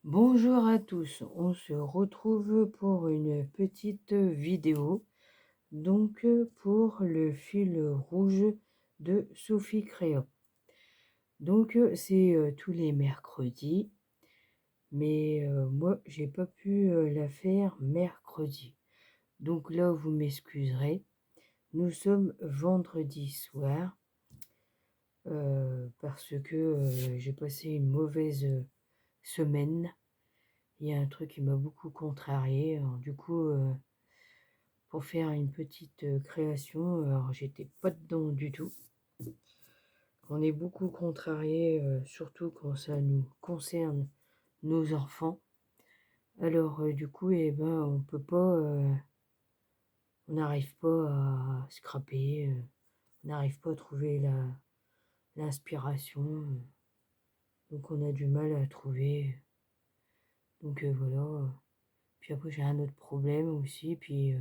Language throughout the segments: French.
Bonjour à tous, on se retrouve pour une petite vidéo, pour le fil rouge de Sophie Créa. C'est tous les mercredis, mais moi j'ai pas pu la faire mercredi. Donc là vous m'excuserez, nous sommes vendredi soir parce que j'ai passé une mauvaise semaine. Il y a un truc qui m'a beaucoup contrarié. Alors, du coup, pour faire une petite création, alors j'étais pas dedans du tout. On est beaucoup contrarié, surtout quand ça nous concerne nos enfants. Alors, du coup, on peut pas, on n'arrive pas à scraper, on n'arrive pas à trouver l'inspiration. Donc, on a du mal à trouver. Donc, voilà. Puis après, j'ai un autre problème aussi. Puis,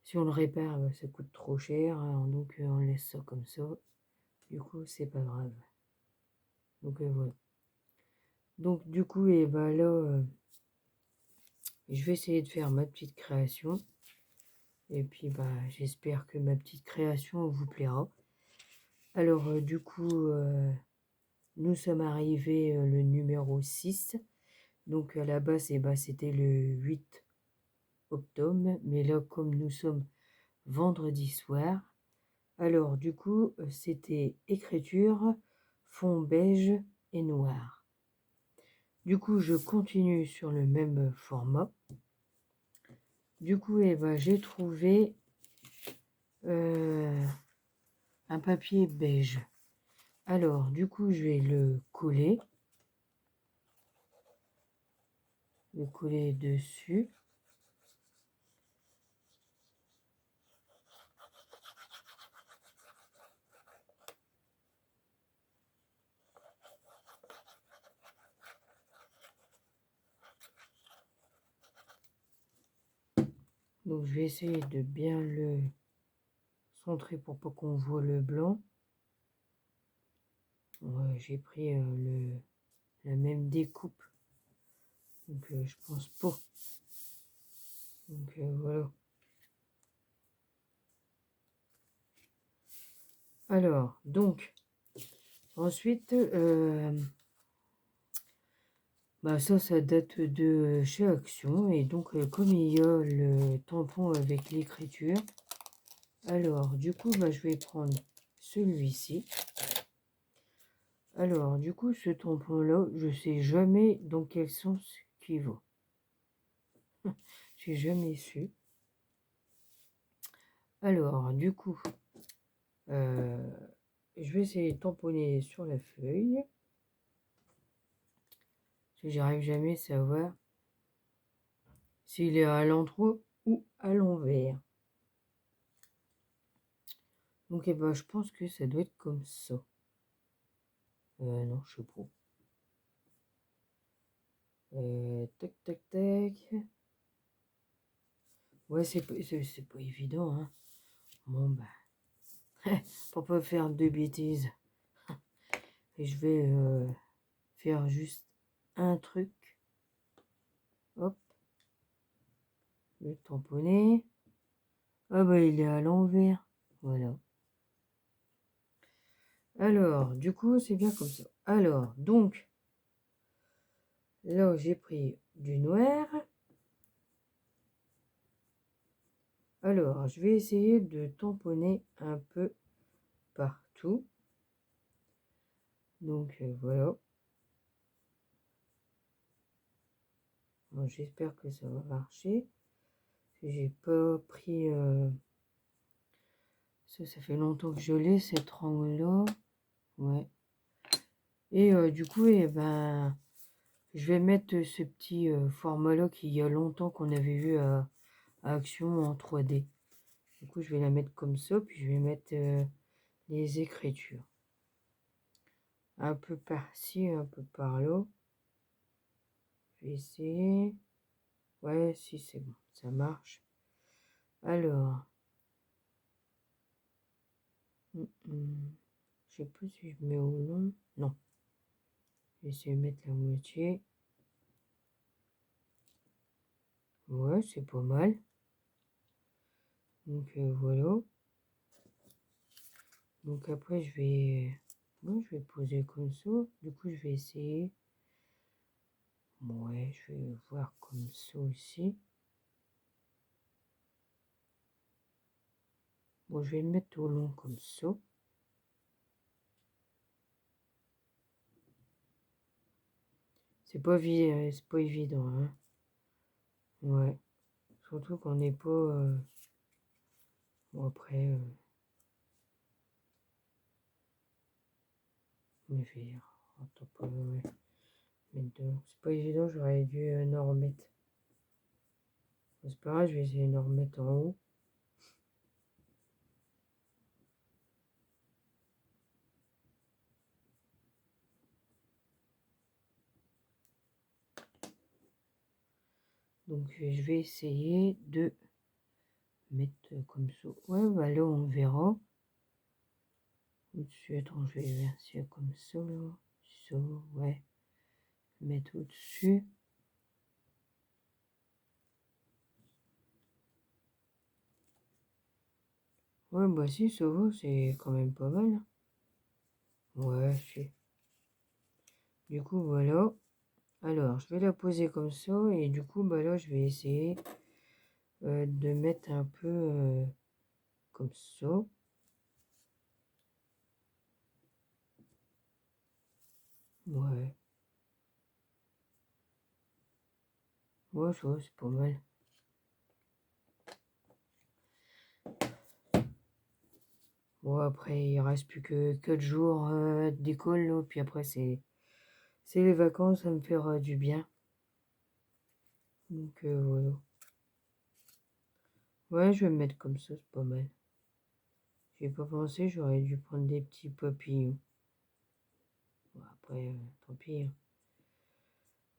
si on le répare, bah, ça coûte trop cher, alors on laisse ça comme ça. Du coup, c'est pas grave. Donc voilà. Donc du coup, là, je vais essayer de faire ma petite création. Et puis j'espère que ma petite création vous plaira. Alors nous sommes arrivés le numéro 6. Donc à la base, c'était le 8 octobre. Mais là, comme nous sommes vendredi soir, alors du coup, c'était écriture, fond beige et noir. Du coup, je continue sur le même format. Du coup, j'ai trouvé un papier beige. Alors, du coup, je vais le coller dessus. Donc, je vais essayer de bien le centrer pour pas qu'on voit le blanc. Ouais, j'ai pris la même découpe. Donc, je pense pas. Donc, voilà. Alors, ensuite, ça date de chez Action. Et donc, comme il y a le tampon avec l'écriture, alors, du coup, je vais prendre celui-ci. Alors, du coup, ce tampon-là, je sais jamais dans quel sens qu'il va. J'ai jamais su. Alors, du coup, je vais essayer de tamponner sur la feuille. Parce que j'arrive jamais à savoir s'il est à l'endroit ou à l'envers. Donc, je pense que ça doit être comme ça. Non, je sais pas. Tac, tac, tac. Ouais, c'est pas évident, hein. Bon, pour pas faire de bêtises. Et je vais faire juste un truc. Hop. Le tamponner. Ah il est à l'envers. Voilà. Alors, du coup, c'est bien comme ça. Alors, donc, là, j'ai pris du noir. Alors, je vais essayer de tamponner un peu partout. Donc, voilà. Bon, j'espère que ça va marcher. J'ai pas pris... Ça fait longtemps que je l'ai, cette rangle-là. Ouais. Et du coup, je vais mettre ce petit format-là qu'il y a longtemps qu'on avait vu à Action en 3D. Du coup, je vais la mettre comme ça, puis je vais mettre les écritures. Un peu par-ci, un peu par-là. Je vais essayer. Ouais, si, c'est bon, ça marche. Alors. Je sais pas si je mets au long. Non. Je vais essayer de mettre la moitié. Ouais, c'est pas mal. Donc voilà. Donc après, moi, je vais poser comme ça. Du coup, je vais essayer. Ouais, je vais voir comme ça aussi. Bon, je vais le mettre au long comme ça. C'est pas évident, hein. Ouais. Surtout qu'on n'est pas... Bon, après, je vais faire... Attends, pas... Ouais. Mettre dedans. C'est pas évident, j'aurais dû en remettre. Bon, c'est pas grave, je vais essayer d'en remettre en haut. Donc, je vais essayer de mettre comme ça. Ouais, bah là, on verra. Au-dessus, attends, je vais verser comme ça, là. Ça, ouais. Mettre au-dessus. Ouais, bah si, ça va, c'est quand même pas mal. Ouais, si. Du coup, voilà. Alors, je vais la poser comme ça. Et du coup, bah là, je vais essayer de mettre un peu comme ça. Ouais. Ouais, ça va, c'est pas mal. Bon, après, il reste plus que 4 jours d'école, là. Puis après, c'est les vacances, ça me fera du bien. Donc, voilà. Ouais, je vais me mettre comme ça, c'est pas mal. J'y ai pas pensé, j'aurais dû prendre des petits papillons. Bon, après, tant pis, hein.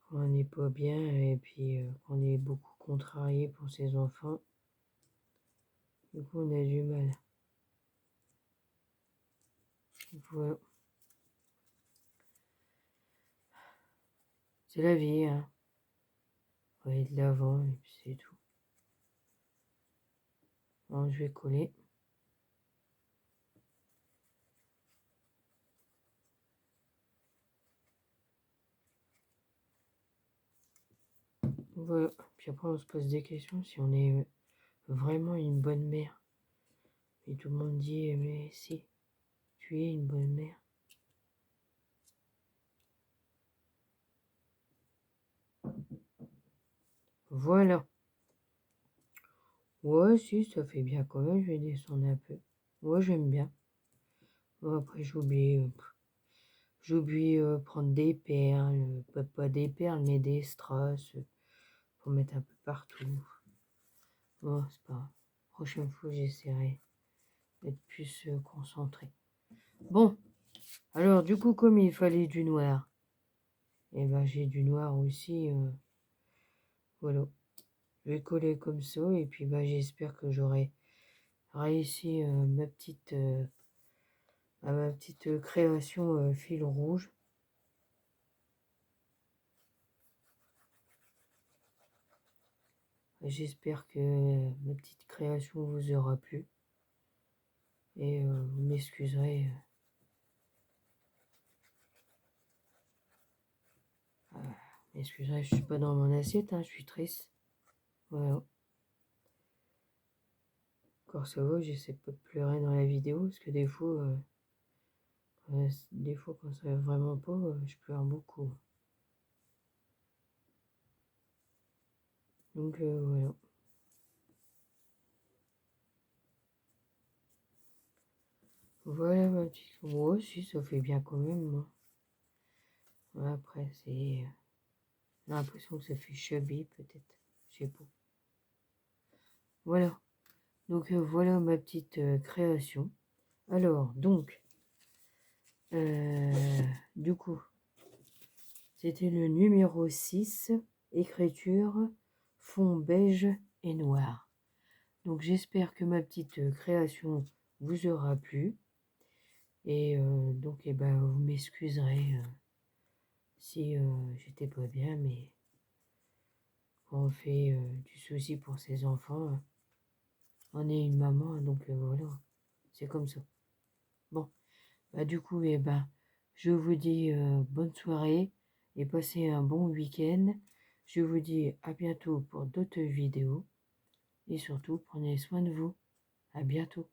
Quand on n'est pas bien et puis qu'on est beaucoup contrarié pour ses enfants, du coup, on a du mal. Voilà. C'est la vie, hein. On va aller de l'avant et puis c'est tout. Alors, je vais coller. Voilà. Puis après, on se pose des questions si on est vraiment une bonne mère. Et tout le monde dit, mais si, tu es une bonne mère. Voilà. Ouais, si, ça fait bien quand même, je vais descendre un peu. Ouais, j'aime bien. Bon, après, j'oublie prendre des perles, pas des perles, mais des strass pour mettre un peu partout. Bon, c'est pas grave. Prochaine fois, j'essaierai d'être plus concentré. Bon, alors du coup, comme il fallait du noir, et ben j'ai du noir aussi. Voilà. Je vais coller comme ça et puis bah, j'espère que j'aurai réussi ma petite création fil rouge. J'espère que ma petite création vous aura plu et vous m'excuserez. M'excuserez, je suis pas dans mon assiette, hein, je suis triste. Voilà. Encore ça va, j'essaie pas de pleurer dans la vidéo parce que des fois quand ça va vraiment pas, je pleure beaucoup. Donc voilà. Voilà ma petite. Moi aussi, ça fait bien quand même, moi. Ouais, après, j'ai l'impression que ça fait chubby, peut-être. Je sais pas. Voilà. Donc, voilà ma petite création. Alors, donc, du coup, c'était le numéro 6, écriture, fond beige et noir. Donc, j'espère que ma petite création vous aura plu. Et donc, eh ben, vous m'excuserez si j'étais pas bien, mais quand on fait du souci pour ses enfants, on est une maman, donc voilà, c'est comme ça. Bon, bah du coup, eh ben, je vous dis bonne soirée et passez un bon week-end. Je vous dis à bientôt pour d'autres vidéos et surtout prenez soin de vous. À bientôt.